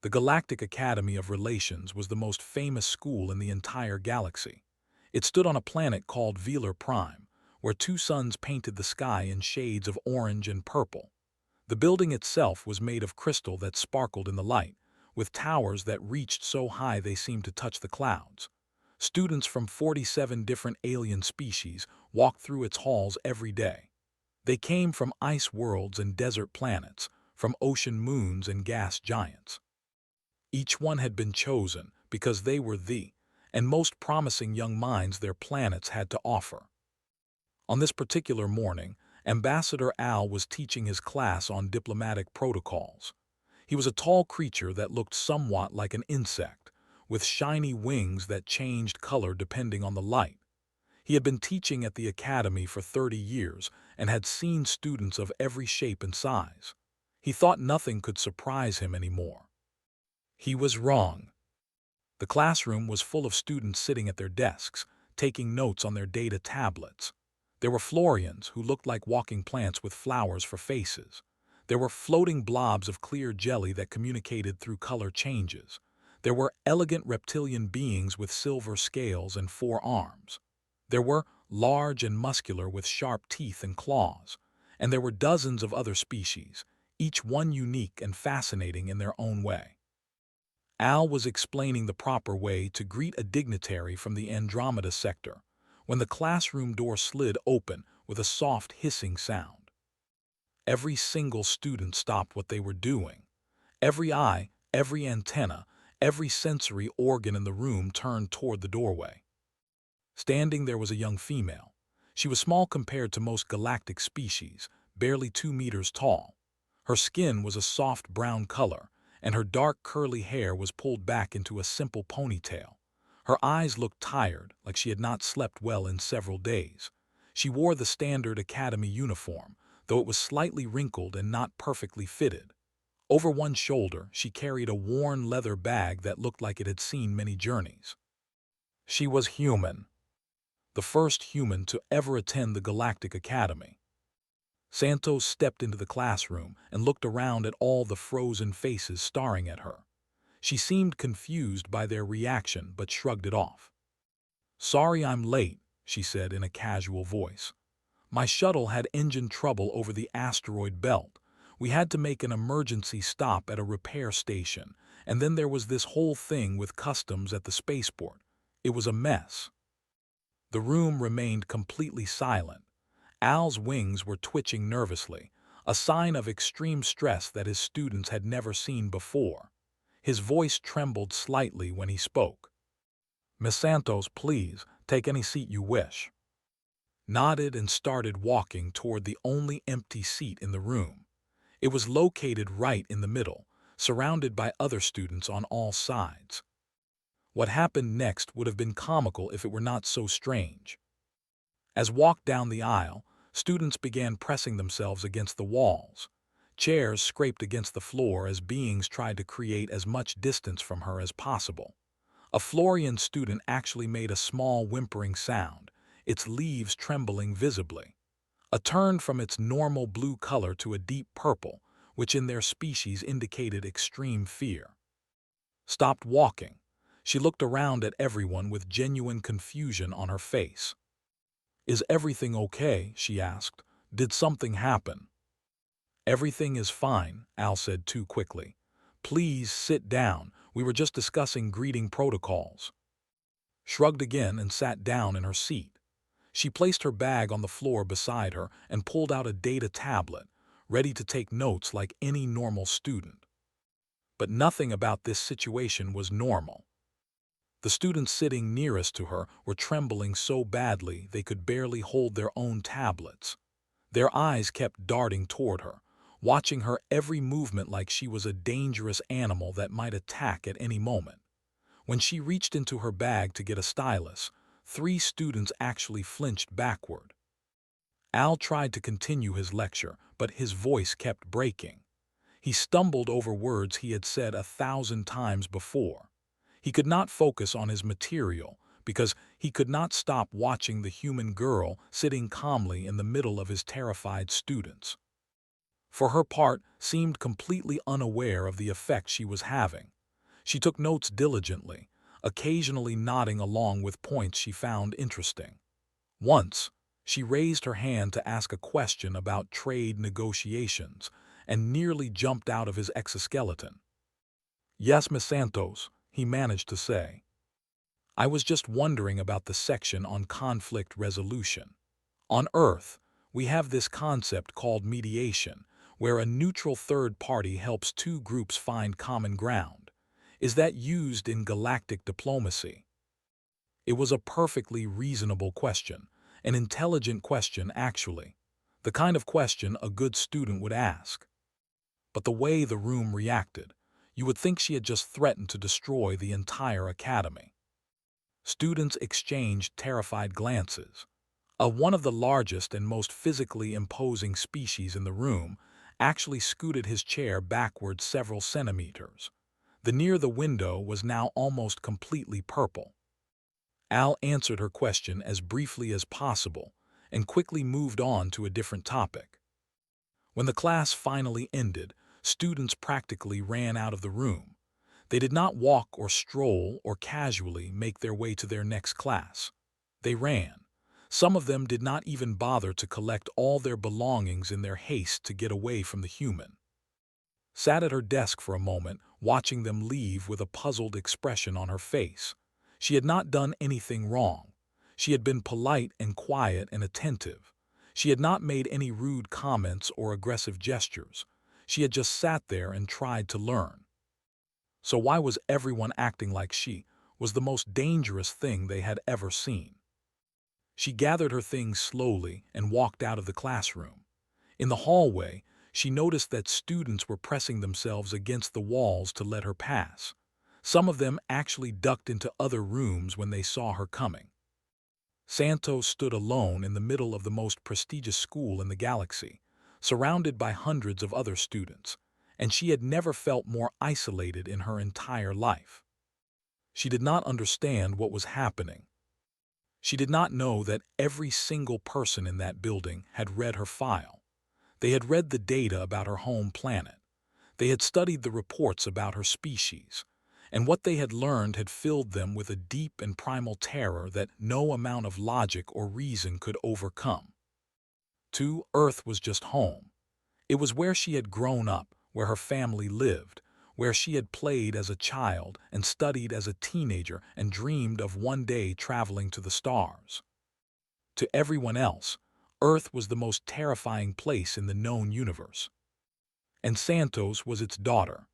The Galactic Academy of Relations was the most famous school in the entire galaxy. It stood on a planet called Velar Prime, where two suns painted the sky in shades of orange and purple. The building itself was made of crystal that sparkled in the light, with towers that reached so high they seemed to touch the clouds. Students from 47 different alien species walked through its halls every day. They came from ice worlds and desert planets, from ocean moons and gas giants. Each one had been chosen because they were the and most promising young minds their planets had to offer. On this particular morning, Ambassador Al was teaching his class on diplomatic protocols. He was a tall creature that looked somewhat like an insect, with shiny wings that changed color depending on the light. He had been teaching at the academy for 30 years and had seen students of every shape and size. He thought nothing could surprise him anymore. He was wrong. The classroom was full of students sitting at their desks, taking notes on their data tablets. There were Florians who looked like walking plants with flowers for faces. There were floating blobs of clear jelly that communicated through color changes. There were elegant reptilian beings with silver scales and 4 arms. There were large and muscular with sharp teeth and claws. And there were dozens of other species, each one unique and fascinating in their own way. Al was explaining the proper way to greet a dignitary from the Andromeda sector when the classroom door slid open with a soft hissing sound. Every single student stopped what they were doing. Every eye, every antenna, every sensory organ in the room turned toward the doorway. Standing there was a young female. She was small compared to most galactic species, barely 2 meters tall. Her skin was a soft brown color, and her dark curly hair was pulled back into a simple ponytail. Her eyes looked tired, like she had not slept well in several days. She wore the standard academy uniform, though it was slightly wrinkled and not perfectly fitted. Over one shoulder, she carried a worn leather bag that looked like it had seen many journeys. She was human, the first human to ever attend the Galactic Academy. Santos stepped into the classroom and looked around at all the frozen faces staring at her. She seemed confused by their reaction but shrugged it off. "Sorry I'm late," she said in a casual voice. "My shuttle had engine trouble over the asteroid belt. We had to make an emergency stop at a repair station, and then there was this whole thing with customs at the spaceport. It was a mess." The room remained completely silent. Al's wings were twitching nervously, a sign of extreme stress that his students had never seen before. His voice trembled slightly when he spoke. "Miss Santos, please, take any seat you wish." Nodded and started walking toward the only empty seat in the room. It was located right in the middle, surrounded by other students on all sides. What happened next would have been comical if it were not so strange. As walked down the aisle, students began pressing themselves against the walls. Chairs scraped against the floor as beings tried to create as much distance from her as possible. A Florian student actually made a small whimpering sound, its leaves trembling visibly. A turn from its normal blue color to a deep purple, which in their species indicated extreme fear. Stopped walking. She looked around at everyone with genuine confusion on her face. "Is everything okay?" she asked. "Did something happen?" "Everything is fine," Al said too quickly. "Please sit down. We were just discussing greeting protocols." Shrugged again and sat down in her seat. She placed her bag on the floor beside her and pulled out a data tablet, ready to take notes like any normal student. But nothing about this situation was normal. The students sitting nearest to her were trembling so badly they could barely hold their own tablets. Their eyes kept darting toward her, watching her every movement like she was a dangerous animal that might attack at any moment. When she reached into her bag to get a stylus, 3 students actually flinched backward. Al tried to continue his lecture, but his voice kept breaking. He stumbled over words he had said 1,000 times before. He could not focus on his material because he could not stop watching the human girl sitting calmly in the middle of his terrified students. for her part, seemed completely unaware of the effect she was having. She took notes diligently, occasionally nodding along with points she found interesting. Once, she raised her hand to ask a question about trade negotiations and nearly jumped out of his exoskeleton. "Yes, Miss Santos," he managed to say. "I was just wondering about the section on conflict resolution. On Earth, we have this concept called mediation, where a neutral third party helps two groups find common ground. Is that used in galactic diplomacy?" It was a perfectly reasonable question, an intelligent question actually, the kind of question a good student would ask. But the way the room reacted, you would think she had just threatened to destroy the entire academy. Students exchanged terrified glances. One of the largest and most physically imposing species in the room actually scooted his chair backward several centimeters. The near the window was now almost completely purple. Al answered her question as briefly as possible and quickly moved on to a different topic. When the class finally ended, students practically ran out of the room. They did not walk or stroll or casually make their way to their next class. They ran. Some of them did not even bother to collect all their belongings in their haste to get away from the human. Sat at her desk for a moment, watching them leave with a puzzled expression on her face. She had not done anything wrong. She had been polite and quiet and attentive. She had not made any rude comments or aggressive gestures. She had just sat there and tried to learn. So why was everyone acting like she was the most dangerous thing they had ever seen? She gathered her things slowly and walked out of the classroom. In the hallway, she noticed that students were pressing themselves against the walls to let her pass. Some of them actually ducked into other rooms when they saw her coming. Santos stood alone in the middle of the most prestigious school in the galaxy, surrounded by hundreds of other students, and she had never felt more isolated in her entire life. She did not understand what was happening. She did not know that every single person in that building had read her file. They had read the data about her home planet. They had studied the reports about her species, and what they had learned had filled them with a deep and primal terror that no amount of logic or reason could overcome. To Earth was just home. It was where she had grown up, where her family lived, where she had played as a child and studied as a teenager and dreamed of one day traveling to the stars. To everyone else, Earth was the most terrifying place in the known universe. And Santos was its daughter.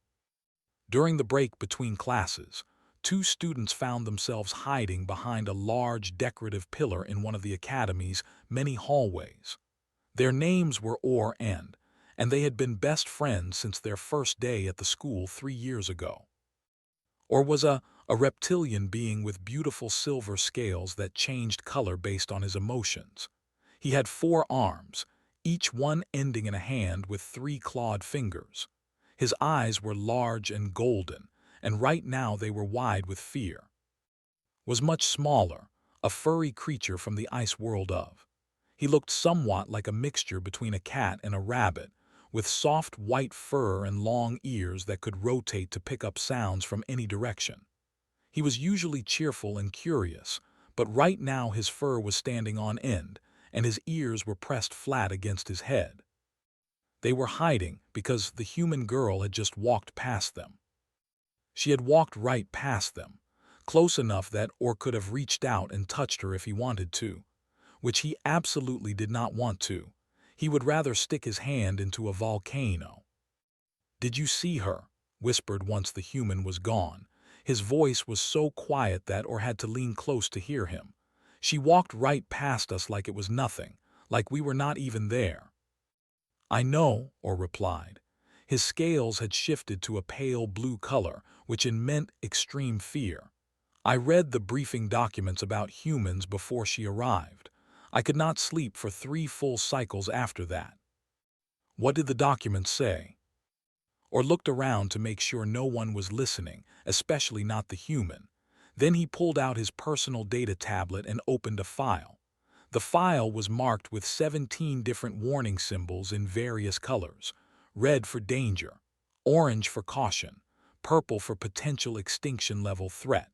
During the break between classes, two students found themselves hiding behind a large decorative pillar in one of the academy's many hallways. Their names were Or and they had been best friends since their first day at the school 3 years ago. Or was a reptilian being with beautiful silver scales that changed color based on his emotions. He had 4 arms, each one ending in a hand with 3 clawed fingers. His eyes were large and golden, and right now they were wide with fear. Was much smaller, a furry creature from the ice world of. He looked somewhat like a mixture between a cat and a rabbit, with soft white fur and long ears that could rotate to pick up sounds from any direction. He was usually cheerful and curious, but right now his fur was standing on end, and his ears were pressed flat against his head. They were hiding because the human girl had just walked past them. She had walked right past them, close enough that Or could have reached out and touched her if he wanted to, which he absolutely did not want to. He would rather stick his hand into a volcano. "Did you see her?" whispered once the human was gone. His voice was so quiet that Or had to lean close to hear him. "She walked right past us like it was nothing, like we were not even there." "I know," Or replied. His scales had shifted to a pale blue color, which meant extreme fear. "I read the briefing documents about humans before she arrived. I could not sleep for 3 full cycles after that." "What did the documents say?" Or looked around to make sure no one was listening, especially not the human. Then he pulled out his personal data tablet and opened a file. The file was marked with 17 different warning symbols in various colors, red for danger, orange for caution, purple for potential extinction level threat.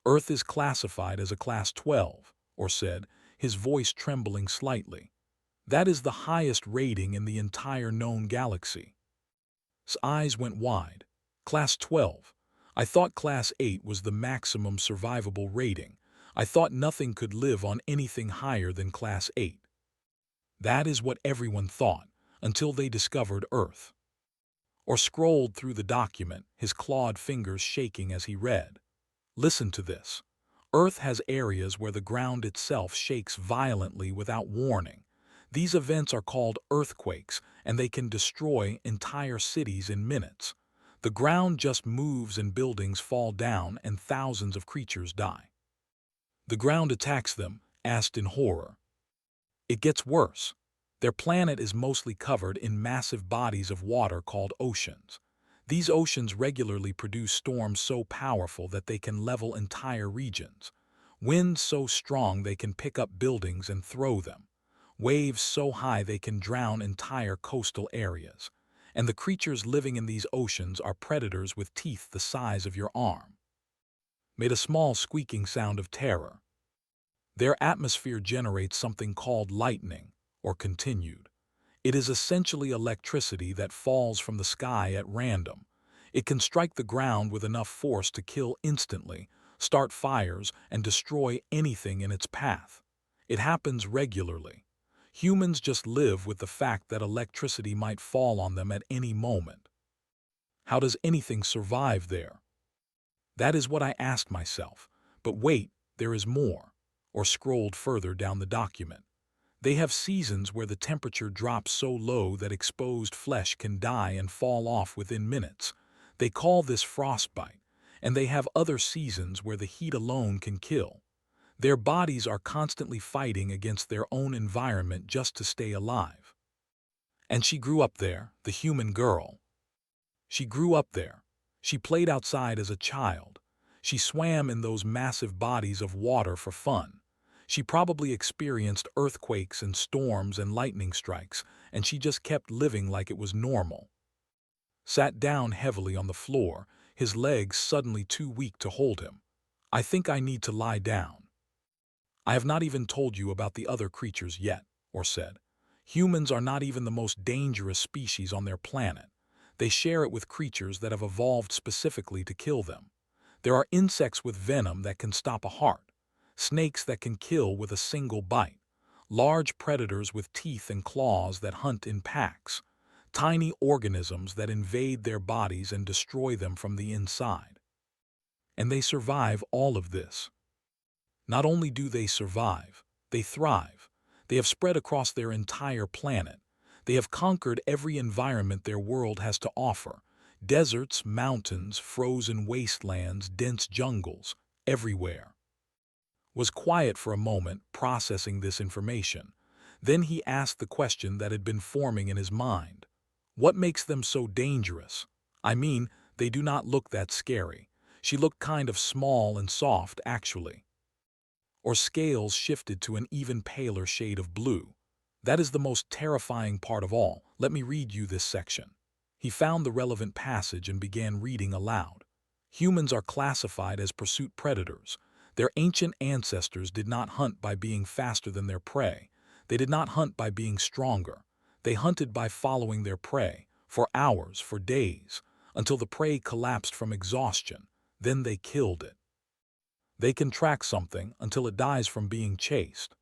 Earth is classified as a Class 12, or said, his voice trembling slightly. That is the highest rating in the entire known galaxy. His eyes went wide. Class 12. I thought Class 8 was the maximum survivable rating. I thought nothing could live on anything higher than Class 8. That is what everyone thought, until they discovered Earth. Or scrolled through the document, his clawed fingers shaking as he read. Listen to this. Earth has areas where the ground itself shakes violently without warning. These events are called earthquakes, and they can destroy entire cities in minutes. The ground just moves and buildings fall down and thousands of creatures die. The ground attacks them, asked in horror. It gets worse. Their planet is mostly covered in massive bodies of water called oceans. These oceans regularly produce storms so powerful that they can level entire regions. Winds so strong they can pick up buildings and throw them. Waves so high they can drown entire coastal areas. And the creatures living in these oceans are predators with teeth the size of your arm. Made a small squeaking sound of terror. Their atmosphere generates something called lightning, or continued. It is essentially electricity that falls from the sky at random. It can strike the ground with enough force to kill instantly, start fires, and destroy anything in its path. It happens regularly. Humans just live with the fact that electricity might fall on them at any moment. How does anything survive there? That is what I asked myself. But wait, there is more. Or scrolled further down the document. They have seasons where the temperature drops so low that exposed flesh can die and fall off within minutes. They call this frostbite, and they have other seasons where the heat alone can kill. Their bodies are constantly fighting against their own environment just to stay alive. And she grew up there, the human girl. She grew up there. She played outside as a child. She swam in those massive bodies of water for fun. She probably experienced earthquakes and storms and lightning strikes, and she just kept living like it was normal. Sat down heavily on the floor, his legs suddenly too weak to hold him. I think I need to lie down. I have not even told you about the other creatures yet, or said. Humans are not even the most dangerous species on their planet. They share it with creatures that have evolved specifically to kill them. There are insects with venom that can stop a heart. Snakes that can kill with a single bite, large predators with teeth and claws that hunt in packs, tiny organisms that invade their bodies and destroy them from the inside. And they survive all of this. Not only do they survive, they thrive. They have spread across their entire planet. They have conquered every environment their world has to offer. Deserts, mountains, frozen wastelands, dense jungles, everywhere. Was quiet for a moment, processing this information. Then he asked the question that had been forming in his mind. What makes them so dangerous? I mean, they do not look that scary. She looked kind of small and soft, actually. Or scales shifted to an even paler shade of blue. That is the most terrifying part of all. Let me read you this section. He found the relevant passage and began reading aloud. Humans are classified as pursuit predators. Their ancient ancestors did not hunt by being faster than their prey. They did not hunt by being stronger. They hunted by following their prey, for hours, for days, until the prey collapsed from exhaustion. Then they killed it. They can track something until it dies from being chased.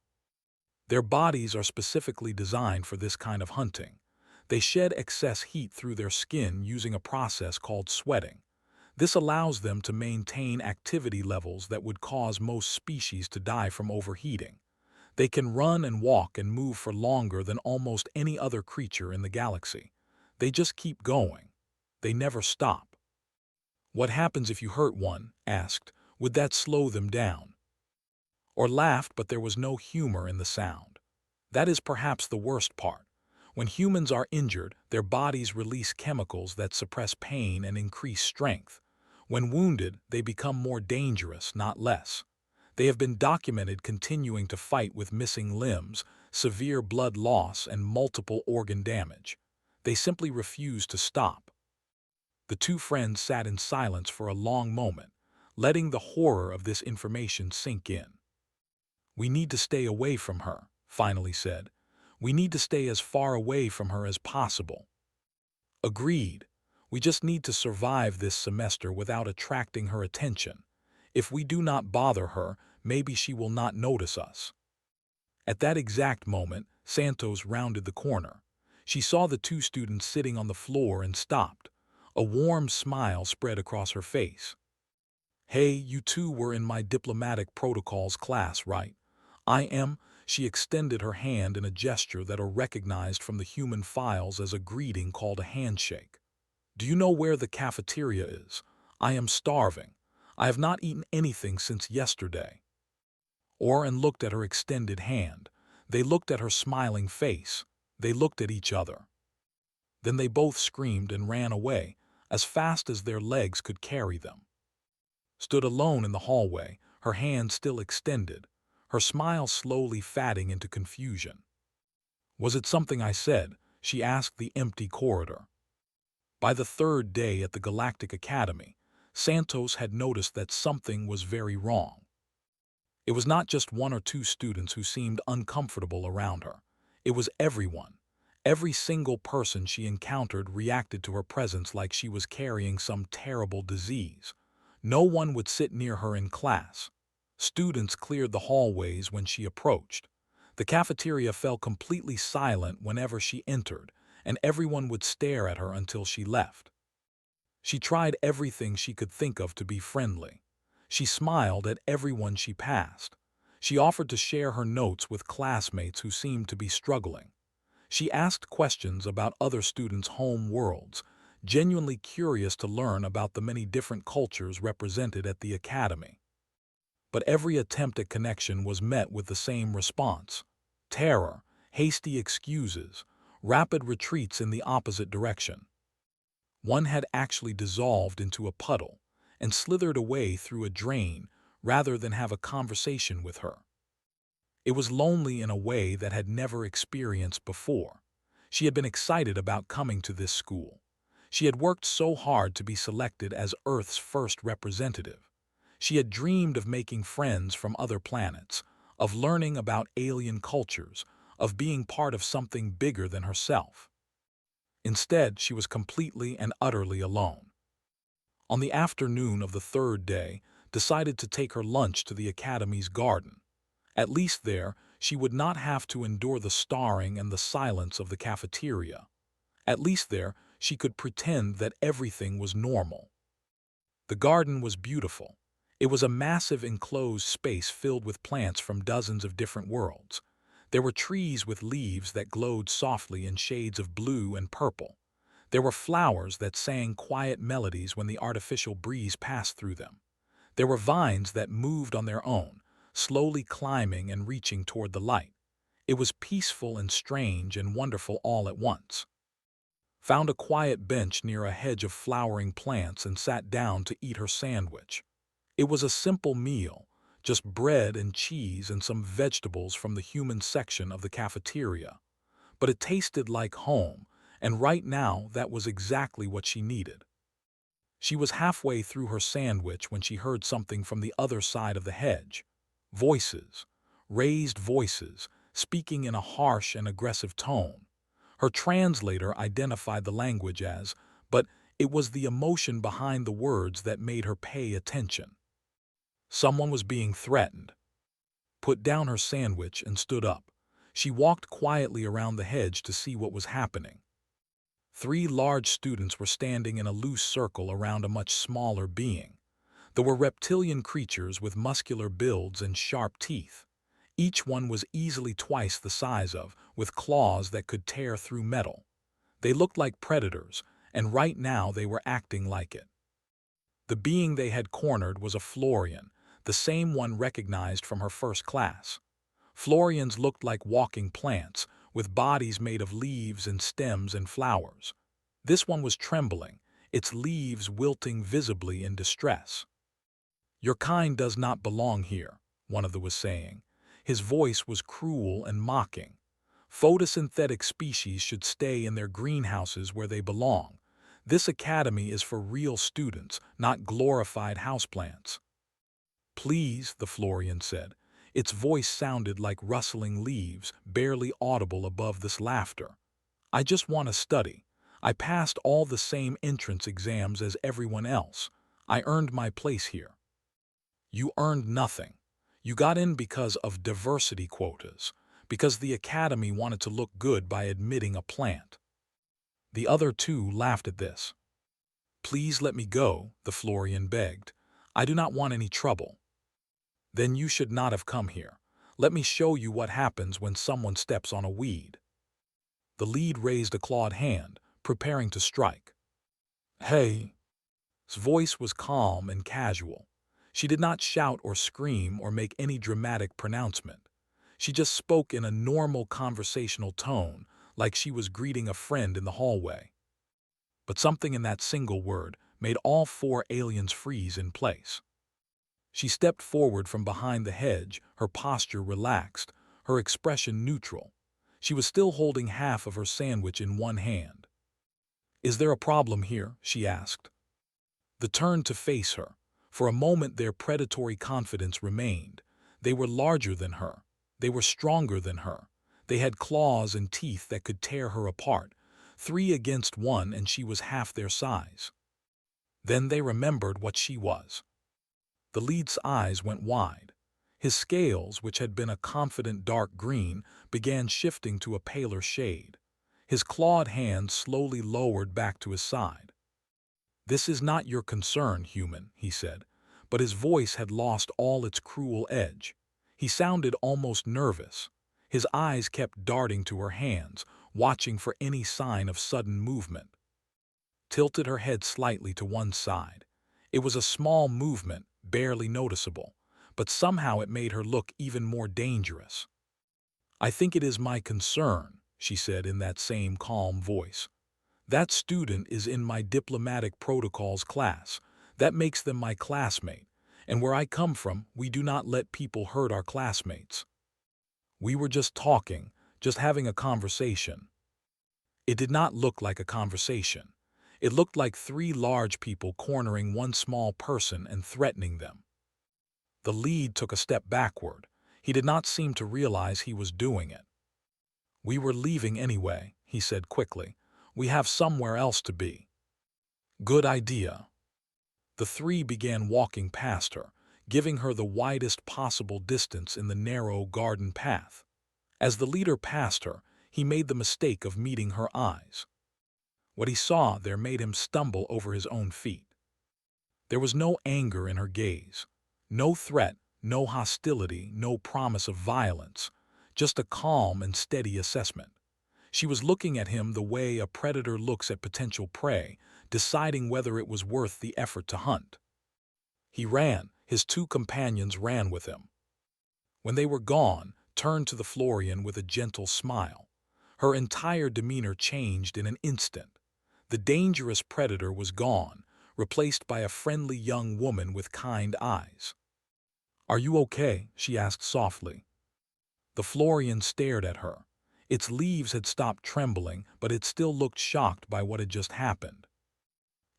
Their bodies are specifically designed for this kind of hunting. They shed excess heat through their skin using a process called sweating. This allows them to maintain activity levels that would cause most species to die from overheating. They can run and walk and move for longer than almost any other creature in the galaxy. They just keep going. They never stop. What happens if you hurt one? Asked. Would that slow them down? Or laughed, but there was no humor in the sound. That is perhaps the worst part. When humans are injured, their bodies release chemicals that suppress pain and increase strength. When wounded, they become more dangerous, not less. They have been documented continuing to fight with missing limbs, severe blood loss, and multiple organ damage. They simply refused to stop. The two friends sat in silence for a long moment, letting the horror of this information sink in. "We need to stay away from her," finally said. "We need to stay as far away from her as possible." "Agreed. We just need to survive this semester without attracting her attention. If we do not bother her, maybe she will not notice us." At that exact moment, Santos rounded the corner. She saw the two students sitting on the floor and stopped. A warm smile spread across her face. "Hey, you two were in my diplomatic protocols class, right?" "I am." She extended her hand in a gesture that are recognized from the human files as a greeting called a handshake. "Do you know where the cafeteria is? I am starving. I have not eaten anything since yesterday." Oren looked at her extended hand. They looked at her smiling face. They looked at each other. Then they both screamed and ran away, as fast as their legs could carry them. Stood alone in the hallway, her hand still extended, her smile slowly fading into confusion. "Was it something I said?" she asked the empty corridor. By the third day at the Galactic Academy, Santos had noticed that something was very wrong. It was not just one or two students who seemed uncomfortable around her. It was everyone. Every single person she encountered reacted to her presence like she was carrying some terrible disease. No one would sit near her in class. Students cleared the hallways when she approached. The cafeteria fell completely silent whenever she entered, and everyone would stare at her until she left. She tried everything she could think of to be friendly. She smiled at everyone she passed. She offered to share her notes with classmates who seemed to be struggling. She asked questions about other students' home worlds, genuinely curious to learn about the many different cultures represented at the academy. But every attempt at connection was met with the same response: terror, hasty excuses, rapid retreats in the opposite direction. One had actually dissolved into a puddle and slithered away through a drain rather than have a conversation with her. It was lonely in a way that had never experienced before. She had been excited about coming to this school. She had worked so hard to be selected as Earth's first representative. She had dreamed of making friends from other planets, of learning about alien cultures, of being part of something bigger than herself. Instead, she was completely and utterly alone. On the afternoon of the third day, decided to take her lunch to the academy's garden. At least there, she would not have to endure the staring and the silence of the cafeteria. At least there, she could pretend that everything was normal. The garden was beautiful. It was a massive enclosed space filled with plants from dozens of different worlds. There were trees with leaves that glowed softly in shades of blue and purple. There were flowers that sang quiet melodies when the artificial breeze passed through them. There were vines that moved on their own, slowly climbing and reaching toward the light. It was peaceful and strange and wonderful all at once. Found a quiet bench near a hedge of flowering plants and sat down to eat her sandwich. It was a simple meal, just bread and cheese and some vegetables from the human section of the cafeteria. But it tasted like home, and right now that was exactly what she needed. She was halfway through her sandwich when she heard something from the other side of the hedge. Voices, raised voices, speaking in a harsh and aggressive tone. Her translator identified the language as, but it was the emotion behind the words that made her pay attention. Someone was being threatened. Put down her sandwich and stood up. She walked quietly around the hedge to see what was happening. 3 large students were standing in a loose circle around a much smaller being. They were reptilian creatures with muscular builds and sharp teeth. Each one was easily twice the size of, with claws that could tear through metal. They looked like predators, and right now they were acting like it. The being they had cornered was a Florian, the same one recognized from her first class. Florians looked like walking plants, with bodies made of leaves and stems and flowers. This one was trembling, its leaves wilting visibly in distress. "Your kind does not belong here," one of them was saying. His voice was cruel and mocking. Photosynthetic species should stay in their greenhouses where they belong. This academy is for real students, not glorified houseplants. Please, the Florian said. Its voice sounded like rustling leaves, barely audible above this laughter. I just want to study. I passed all the same entrance exams as everyone else. I earned my place here. You earned nothing. You got in because of diversity quotas, because the academy wanted to look good by admitting a plant. The other two laughed at this. Please let me go, the Florian begged. I do not want any trouble. Then you should not have come here. Let me show you what happens when someone steps on a weed. The lead raised a clawed hand, preparing to strike. Hey! His voice was calm and casual. She did not shout or scream or make any dramatic pronouncement. She just spoke in a normal conversational tone, like she was greeting a friend in the hallway. But something in that single word made all four aliens freeze in place. She stepped forward from behind the hedge, her posture relaxed, her expression neutral. She was still holding half of her sandwich in one hand. Is there a problem here? She asked. They turned to face her. For a moment their predatory confidence remained. They were larger than her. They were stronger than her. They had claws and teeth that could tear her apart. 3 against 1, and she was half their size. Then they remembered what she was. The lead's eyes went wide. His scales, which had been a confident dark green, began shifting to a paler shade. His clawed hand slowly lowered back to his side. This is not your concern, human, he said, but his voice had lost all its cruel edge. He sounded almost nervous. His eyes kept darting to her hands, watching for any sign of sudden movement. Tilted her head slightly to one side. It was a small movement, barely noticeable, but somehow it made her look even more dangerous. I think it is my concern, she said in that same calm voice. That student is in my diplomatic protocols class. That makes them my classmate, and where I come from, we do not let people hurt our classmates. We were just talking, just having a conversation. It did not look like a conversation. It looked like 3 large people cornering one small person and threatening them. The lead took a step backward. He did not seem to realize he was doing it. We were leaving anyway, he said quickly. We have somewhere else to be. Good idea. The 3 began walking past her, giving her the widest possible distance in the narrow garden path. As the leader passed her, he made the mistake of meeting her eyes. What he saw there made him stumble over his own feet. There was no anger in her gaze, no threat, no hostility, no promise of violence, just a calm and steady assessment. She was looking at him the way a predator looks at potential prey, deciding whether it was worth the effort to hunt. He ran. His 2 companions ran with him. When they were gone, turned to the Florian with a gentle smile. Her entire demeanor changed in an instant. The dangerous predator was gone, replaced by a friendly young woman with kind eyes. Are you okay? She asked softly. The Florian stared at her. Its leaves had stopped trembling, but it still looked shocked by what had just happened.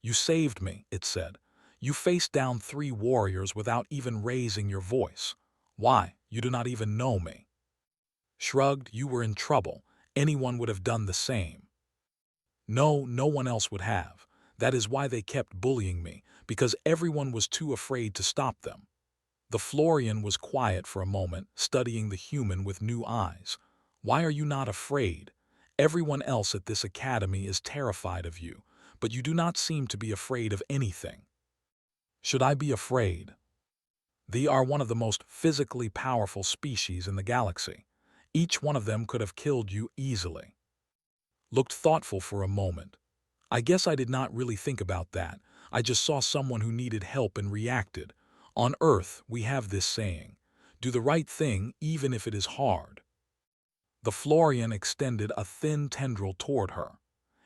You saved me, it said. You faced down 3 warriors without even raising your voice. Why? You do not even know me. Shrugged, you were in trouble. Anyone would have done the same. No, no one else would have. That is why they kept bullying me, because everyone was too afraid to stop them. The Florian was quiet for a moment, studying the human with new eyes. Why are you not afraid? Everyone else at this academy is terrified of you, but you do not seem to be afraid of anything. Should I be afraid? They are one of the most physically powerful species in the galaxy. Each one of them could have killed you easily. Looked thoughtful for a moment. I guess I did not really think about that. I just saw someone who needed help and reacted. On Earth, we have this saying, do the right thing even if it is hard. The Florian extended a thin tendril toward her.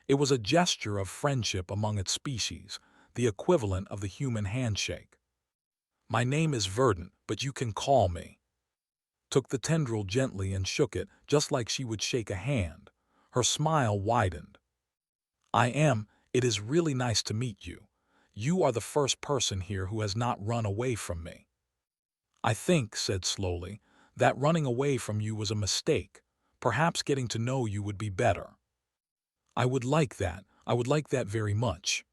It was a gesture of friendship among its species, the equivalent of the human handshake. My name is Verdant, but you can call me. took the tendril gently and shook it just like she would shake a hand. Her smile widened. It is really nice to meet you. You are the first person here who has not run away from me. I think, said slowly, that running away from you was a mistake. Perhaps getting to know you would be better. I would like that. I would like that very much.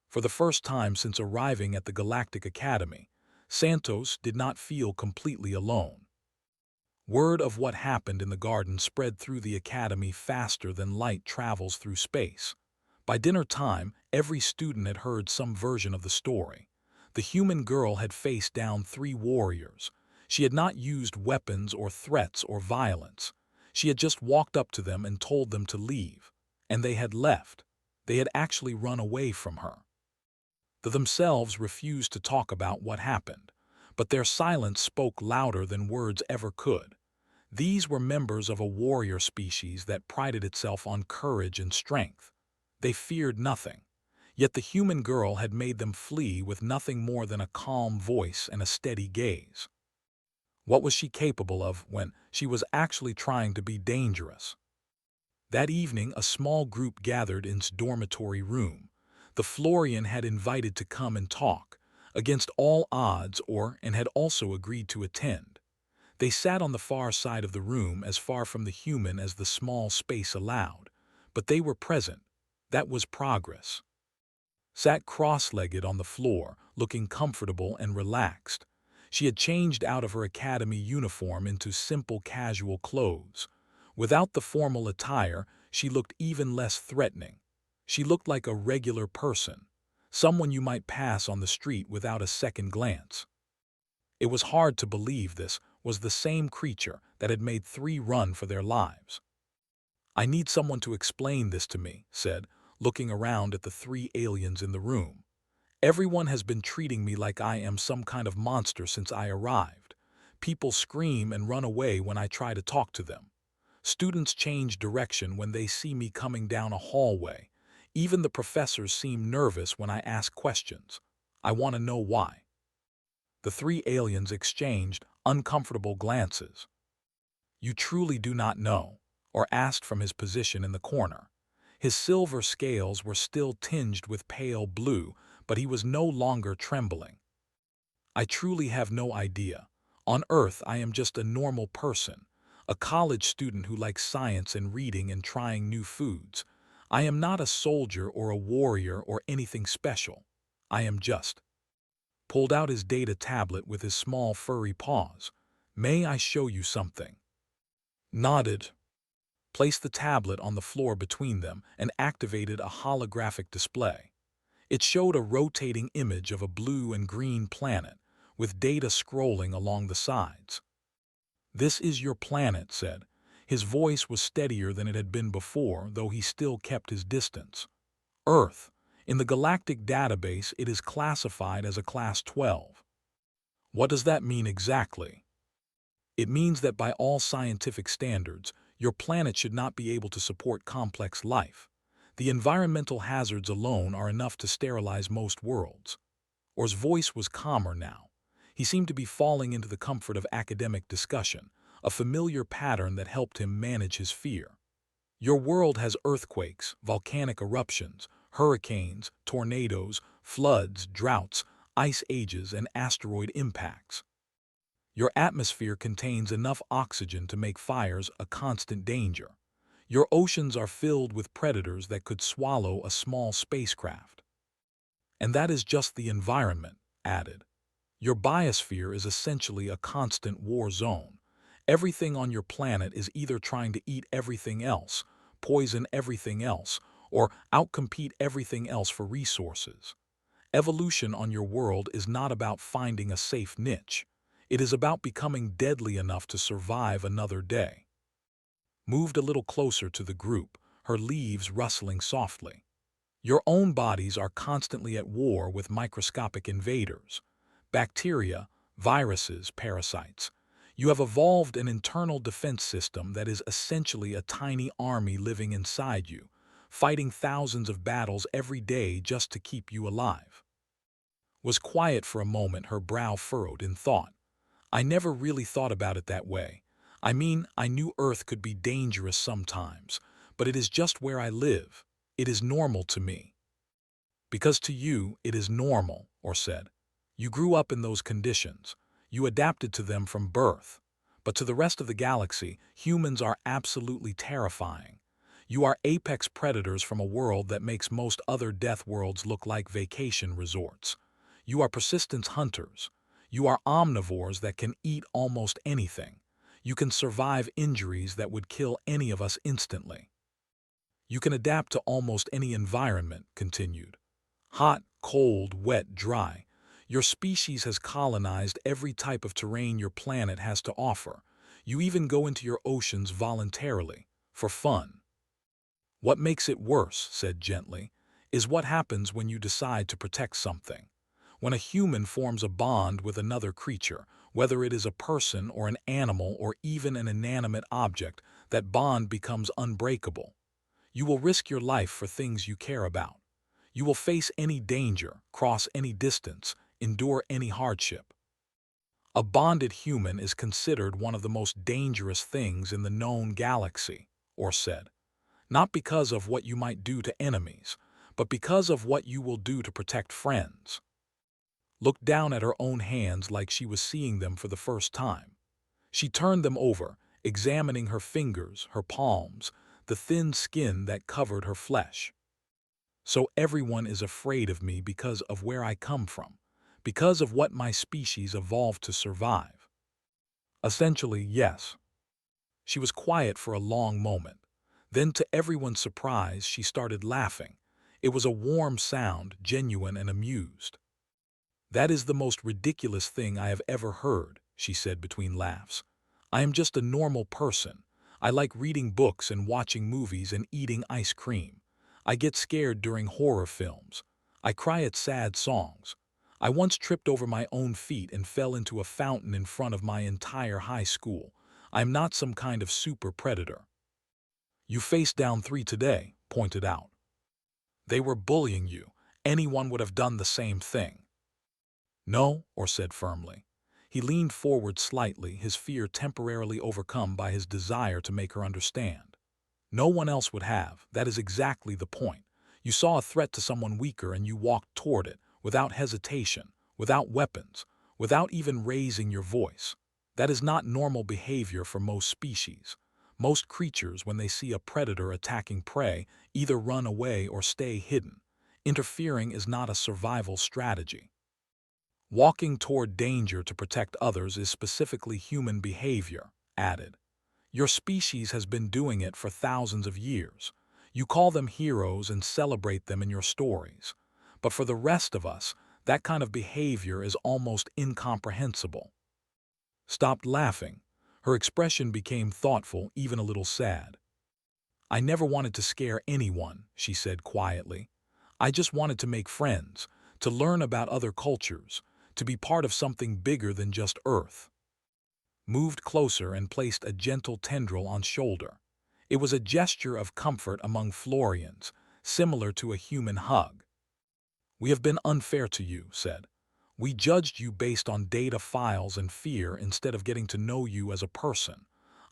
For the first time since arriving at the Galactic Academy, Santos did not feel completely alone. Word of what happened in the garden spread through the academy faster than light travels through space. By dinner time, every student had heard some version of the story. The human girl had faced down 3 warriors. She had not used weapons or threats or violence. She had just walked up to them and told them to leave. And they had left. They had actually run away from her. They themselves refused to talk about what happened, but their silence spoke louder than words ever could. These were members of a warrior species that prided itself on courage and strength. They feared nothing, yet the human girl had made them flee with nothing more than a calm voice and a steady gaze. What was she capable of when she was actually trying to be dangerous? That evening, a small group gathered in its dormitory room. The Florian had invited to come and talk, against all odds, and had also agreed to attend. They sat on the far side of the room, as far from the human as the small space allowed, but they were present. That was progress. Sat cross-legged on the floor, looking comfortable and relaxed. She had changed out of her academy uniform into simple casual clothes. Without the formal attire, she looked even less threatening. She looked like a regular person, someone you might pass on the street without a second glance. It was hard to believe this was the same creature that had made 3 run for their lives. I need someone to explain this to me, said, looking around at the 3 aliens in the room. Everyone has been treating me like I am some kind of monster since I arrived. People scream and run away when I try to talk to them. Students change direction when they see me coming down a hallway. Even the professors seem nervous when I ask questions. I want to know why. The 3 aliens exchanged uncomfortable glances. You truly do not know, or asked from his position in the corner. His silver scales were still tinged with pale blue, but he was no longer trembling. I truly have no idea. On Earth, I am just a normal person, a college student who likes science and reading and trying new foods. I am not a soldier or a warrior or anything special. I am just. Pulled out his data tablet with his small furry paws. May I show you something? Nodded. Placed the tablet on the floor between them and activated a holographic display. It showed a rotating image of a blue and green planet, with data scrolling along the sides. This is your planet, said. His voice was steadier than it had been before, though he still kept his distance. Earth. In the galactic database, it is classified as a Class 12. What does that mean exactly? It means that by all scientific standards, your planet should not be able to support complex life. The environmental hazards alone are enough to sterilize most worlds. Or's voice was calmer now. He seemed to be falling into the comfort of academic discussion, a familiar pattern that helped him manage his fear. Your world has earthquakes, volcanic eruptions, hurricanes, tornadoes, floods, droughts, ice ages, and asteroid impacts. Your atmosphere contains enough oxygen to make fires a constant danger. Your oceans are filled with predators that could swallow a small spacecraft. And that is just the environment, added. Your biosphere is essentially a constant war zone. Everything on your planet is either trying to eat everything else, poison everything else, or outcompete everything else for resources. Evolution on your world is not about finding a safe niche. It is about becoming deadly enough to survive another day. Moved a little closer to the group, her leaves rustling softly. Your own bodies are constantly at war with microscopic invaders. Bacteria, viruses, parasites. You have evolved an internal defense system that is essentially a tiny army living inside you, fighting thousands of battles every day just to keep you alive. Was quiet for a moment, her brow furrowed in thought. I never really thought about it that way. I mean, I knew Earth could be dangerous sometimes, but it is just where I live. It is normal to me. Because to you, it is normal, or said. You grew up in those conditions. You adapted to them from birth. But to the rest of the galaxy, humans are absolutely terrifying. You are apex predators from a world that makes most other death worlds look like vacation resorts. You are persistence hunters. You are omnivores that can eat almost anything. You can survive injuries that would kill any of us instantly. You can adapt to almost any environment, continued. Hot, cold, wet, dry. Your species has colonized every type of terrain your planet has to offer. You even go into your oceans voluntarily, for fun. What makes it worse, said gently, is what happens when you decide to protect something. When a human forms a bond with another creature, whether it is a person or an animal or even an inanimate object, that bond becomes unbreakable. You will risk your life for things you care about. You will face any danger, cross any distance, endure any hardship. A bonded human is considered one of the most dangerous things in the known galaxy, or said, not because of what you might do to enemies, but because of what you will do to protect friends. Looked down at her own hands like she was seeing them for the first time. She turned them over, examining her fingers, her palms, the thin skin that covered her flesh. So everyone is afraid of me because of where I come from, because of what my species evolved to survive. Essentially, yes. She was quiet for a long moment. Then, to everyone's surprise, she started laughing. It was a warm sound, genuine and amused. That is the most ridiculous thing I have ever heard, she said between laughs. I am just a normal person. I like reading books and watching movies and eating ice cream. I get scared during horror films. I cry at sad songs. I once tripped over my own feet and fell into a fountain in front of my entire high school. I am not some kind of super predator. You faced down 3 today, pointed out. They were bullying you. Anyone would have done the same thing. No, or said firmly. He leaned forward slightly, his fear temporarily overcome by his desire to make her understand. No one else would have. That is exactly the point. You saw a threat to someone weaker and you walked toward it, without hesitation, without weapons, without even raising your voice. That is not normal behavior for most species. Most creatures, when they see a predator attacking prey, either run away or stay hidden. Interfering is not a survival strategy. Walking toward danger to protect others is specifically human behavior, added. Your species has been doing it for thousands of years. You call them heroes and celebrate them in your stories. But for the rest of us, that kind of behavior is almost incomprehensible. Stopped laughing. Her expression became thoughtful, even a little sad. I never wanted to scare anyone, she said quietly. I just wanted to make friends, to learn about other cultures, to be part of something bigger than just Earth. Moved closer and placed a gentle tendril on shoulder. It was a gesture of comfort among Florians, similar to a human hug. We have been unfair to you, said. We judged you based on data files and fear instead of getting to know you as a person.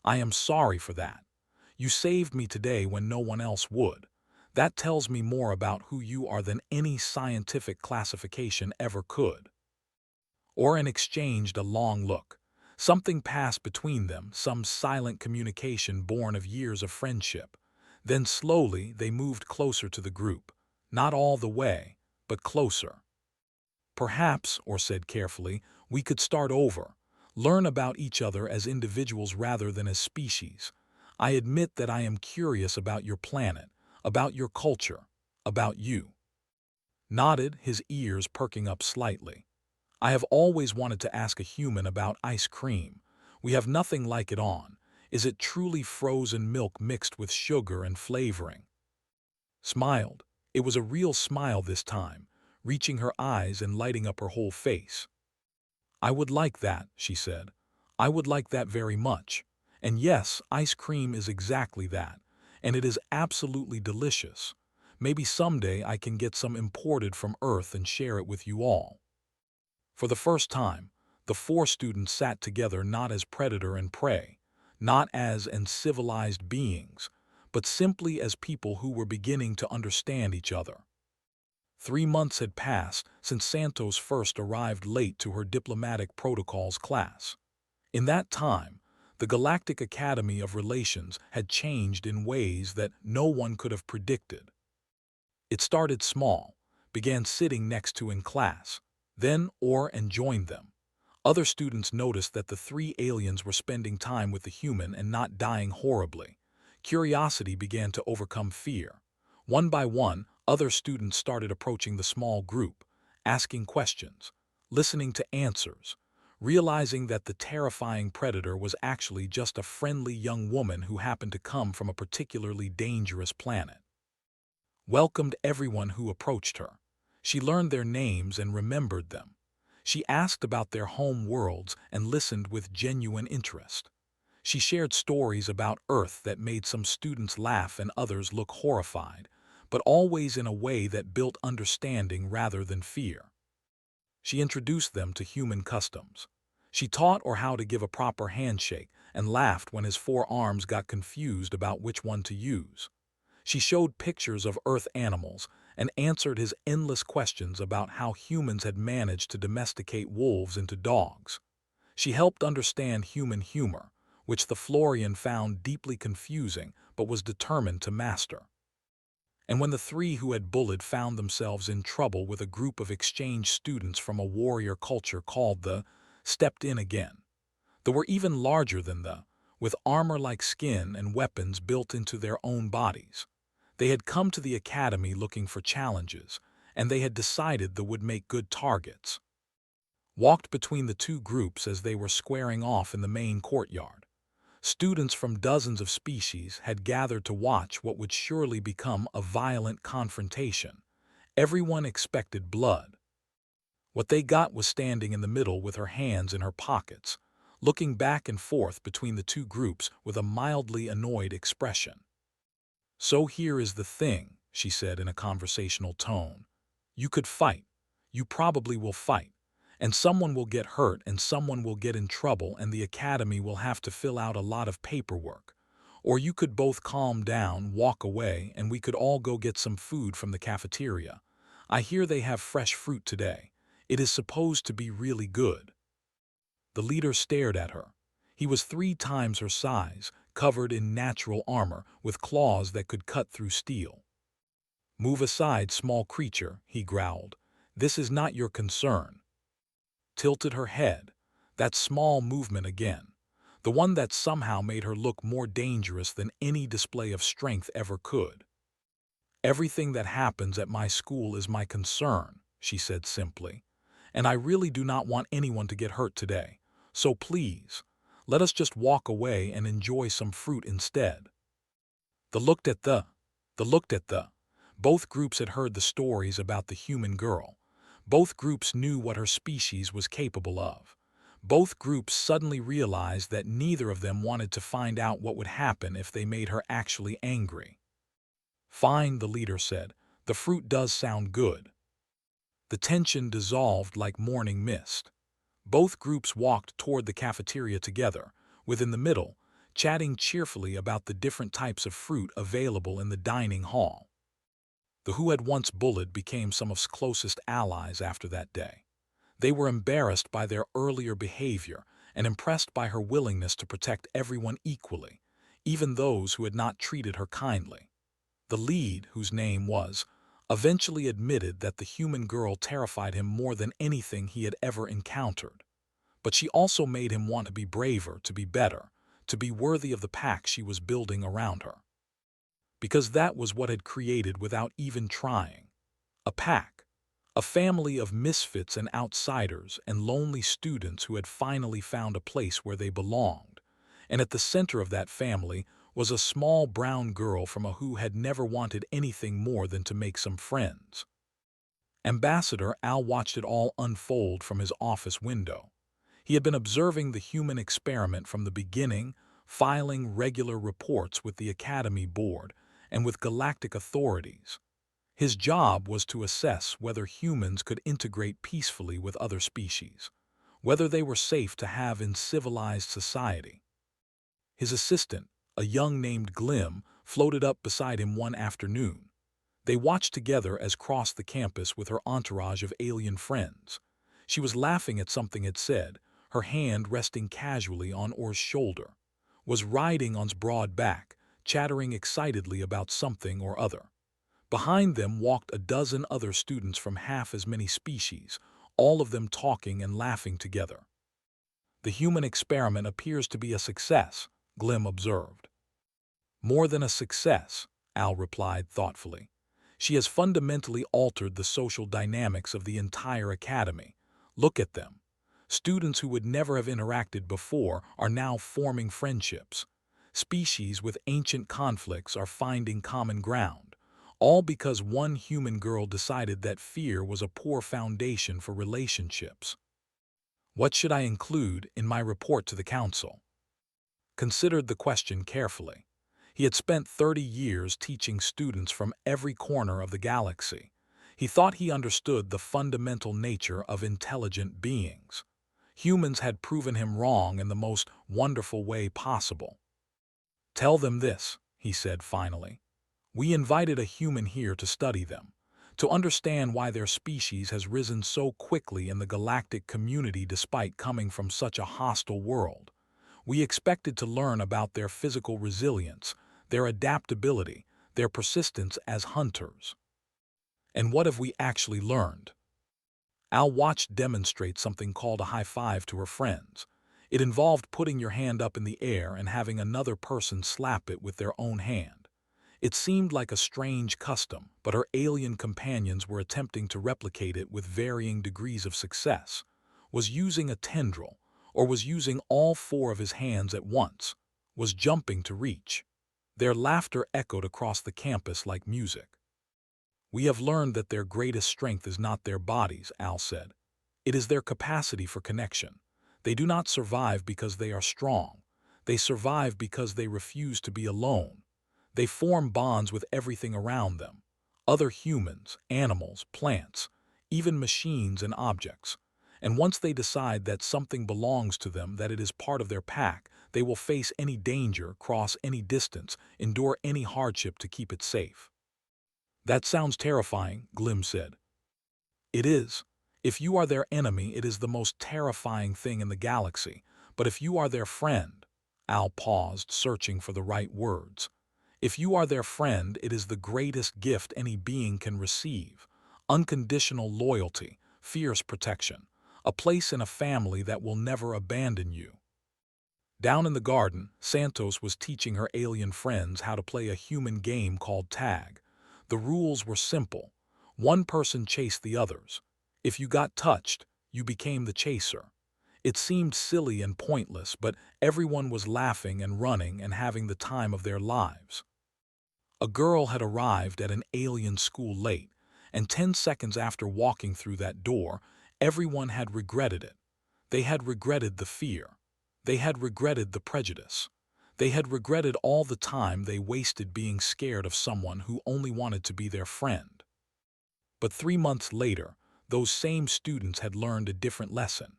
I am sorry for that. You saved me today when no one else would. That tells me more about who you are than any scientific classification ever could. Oren exchanged a long look. Something passed between them, some silent communication born of years of friendship. Then slowly they moved closer to the group. Not all the way, but closer. Perhaps, Or said carefully, we could start over. Learn about each other as individuals rather than as species. I admit that I am curious about your planet, about your culture, about you. Nodded, his ears perking up slightly. I have always wanted to ask a human about ice cream. We have nothing like it on. Is it truly frozen milk mixed with sugar and flavoring? Smiled. It was a real smile this time, reaching her eyes and lighting up her whole face. I would like that, she said. I would like that very much. And yes, ice cream is exactly that. And it is absolutely delicious. Maybe someday I can get some imported from Earth and share it with you all. For the first time, The four students sat together not as predator and prey, not as uncivilized beings, but simply as people who were beginning to understand each other. 3 months had passed since Santos first arrived late to her diplomatic protocols class. In that time, the Galactic Academy of Relations had changed in ways that no one could have predicted. It started small, began sitting next to in class, then Orr and joined them. Other students noticed that the three aliens were spending time with the human and not dying horribly. Curiosity began to overcome fear. One by one, other students started approaching the small group, asking questions, listening to answers, realizing that the terrifying predator was actually just a friendly young woman who happened to come from a particularly dangerous planet. Welcomed everyone who approached her. She learned their names and remembered them. She asked about their home worlds and listened with genuine interest. She shared stories about Earth that made some students laugh and others look horrified, but always in a way that built understanding rather than fear. She introduced them to human customs. She taught Or how to give a proper handshake and laughed when his forearms got confused about which one to use. She showed pictures of Earth animals and answered his endless questions about how humans had managed to domesticate wolves into dogs. She helped understand human humor, which the Florian found deeply confusing but was determined to master. And when the three who had bullied found themselves in trouble with a group of exchange students from a warrior culture called the, stepped in again. They were even larger than the, with armor-like skin and weapons built into their own bodies. They had come to the academy looking for challenges, and they had decided they would make good targets. Walked between the two groups as they were squaring off in the main courtyard. Students from dozens of species had gathered to watch what would surely become a violent confrontation. Everyone expected blood. What they got was standing in the middle with her hands in her pockets, looking back and forth between the two groups with a mildly annoyed expression. "So here is the thing," she said in a conversational tone. "You could fight. You probably will fight. And someone will get hurt and someone will get in trouble and the academy will have to fill out a lot of paperwork. Or you could both calm down, walk away, and we could all go get some food from the cafeteria. I hear they have fresh fruit today. It is supposed to be really good." The leader stared at her. He was 3 times her size, covered in natural armor, with claws that could cut through steel. "Move aside, small creature," he growled. "This is not your concern." Tilted her head. That small movement again. The one that somehow made her look more dangerous than any display of strength ever could. "Everything that happens at my school is my concern," she said simply. "And I really do not want anyone to get hurt today. So please, let us just walk away and enjoy some fruit instead." The looked at the. Both groups had heard the stories about the human girl. Both groups knew what her species was capable of. Both groups suddenly realized that neither of them wanted to find out what would happen if they made her actually angry. "Fine," the leader said. "The fruit does sound good." The tension dissolved like morning mist. Both groups walked toward the cafeteria together, within the middle, chatting cheerfully about the different types of fruit available in the dining hall. The who had once bullied became some of his closest allies after that day. They were embarrassed by their earlier behavior and impressed by her willingness to protect everyone equally, even those who had not treated her kindly. The lead, whose name was, eventually admitted that the human girl terrified him more than anything he had ever encountered. But she also made him want to be braver, to be better, to be worthy of the pack she was building around her. Because that was what had created without even trying. A pack. A family of misfits and outsiders and lonely students who had finally found a place where they belonged. And at the center of that family was a small brown girl from a who had never wanted anything more than to make some friends. Ambassador Al watched it all unfold from his office window. He had been observing the human experiment from the beginning, filing regular reports with the Academy Board and with galactic authorities. His job was to assess whether humans could integrate peacefully with other species, whether they were safe to have in civilized society. His assistant, a young named Glim, floated up beside him one afternoon. They watched together as crossed the campus with her entourage of alien friends. She was laughing at something it said, her hand resting casually on Or's shoulder, was riding on's broad back, chattering excitedly about something or other. Behind them walked a dozen other students from half as many species, all of them talking and laughing together. The human experiment appears to be a success, Glim observed. More than a success, Al replied thoughtfully. She has fundamentally altered the social dynamics of the entire academy. Look at them. Students who would never have interacted before are now forming friendships. Species with ancient conflicts are finding common ground, all because one human girl decided that fear was a poor foundation for relationships. What should I include in my report to the council? Considered the question carefully. He had spent 30 years teaching students from every corner of the galaxy. He thought he understood the fundamental nature of intelligent beings. Humans had proven him wrong in the most wonderful way possible. Tell them this, he said finally. We invited a human here to study them, to understand why their species has risen so quickly in the galactic community despite coming from such a hostile world. We expected to learn about their physical resilience, their adaptability, their persistence as hunters. And what have we actually learned? Al watched demonstrate something called a high five to her friends. It involved putting your hand up in the air and having another person slap it with their own hand. It seemed like a strange custom, but her alien companions were attempting to replicate it with varying degrees of success. Was using a tendril, or was using all four of his hands at once, was jumping to reach. Their laughter echoed across the campus like music. We have learned that their greatest strength is not their bodies, Al said. It is their capacity for connection. They do not survive because they are strong. They survive because they refuse to be alone. They form bonds with everything around them. Other humans, animals, plants, even machines and objects. And once they decide that something belongs to them, that it is part of their pack, they will face any danger, cross any distance, endure any hardship to keep it safe. That sounds terrifying, Glim said. It is. If you are their enemy, it is the most terrifying thing in the galaxy. But if you are their friend, Al paused, searching for the right words. If you are their friend, it is the greatest gift any being can receive. Unconditional loyalty, fierce protection. A place in a family that will never abandon you. Down in the garden, Santos was teaching her alien friends how to play a human game called tag. The rules were simple. One person chased the others. If you got touched, you became the chaser. It seemed silly and pointless, but everyone was laughing and running and having the time of their lives. A girl had arrived at an alien school late, and 10 seconds after walking through that door, everyone had regretted it. They had regretted the fear. They had regretted the prejudice. They had regretted all the time they wasted being scared of someone who only wanted to be their friend. But 3 months later, those same students had learned a different lesson.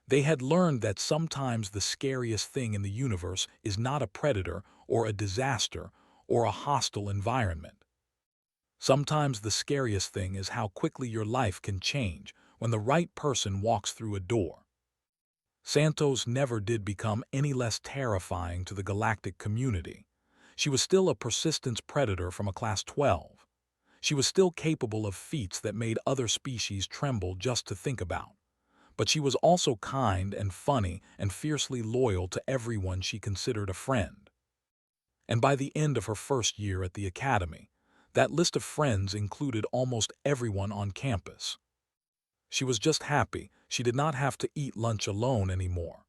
They had learned that sometimes the scariest thing in the universe is not a predator or a disaster or a hostile environment. Sometimes the scariest thing is how quickly your life can change when the right person walks through a door. Santos never did become any less terrifying to the galactic community. She was still a persistence predator from a class 12. She was still capable of feats that made other species tremble just to think about. But she was also kind and funny and fiercely loyal to everyone she considered a friend. And by the end of her first year at the academy, that list of friends included almost everyone on campus. She was just happy she did not have to eat lunch alone anymore.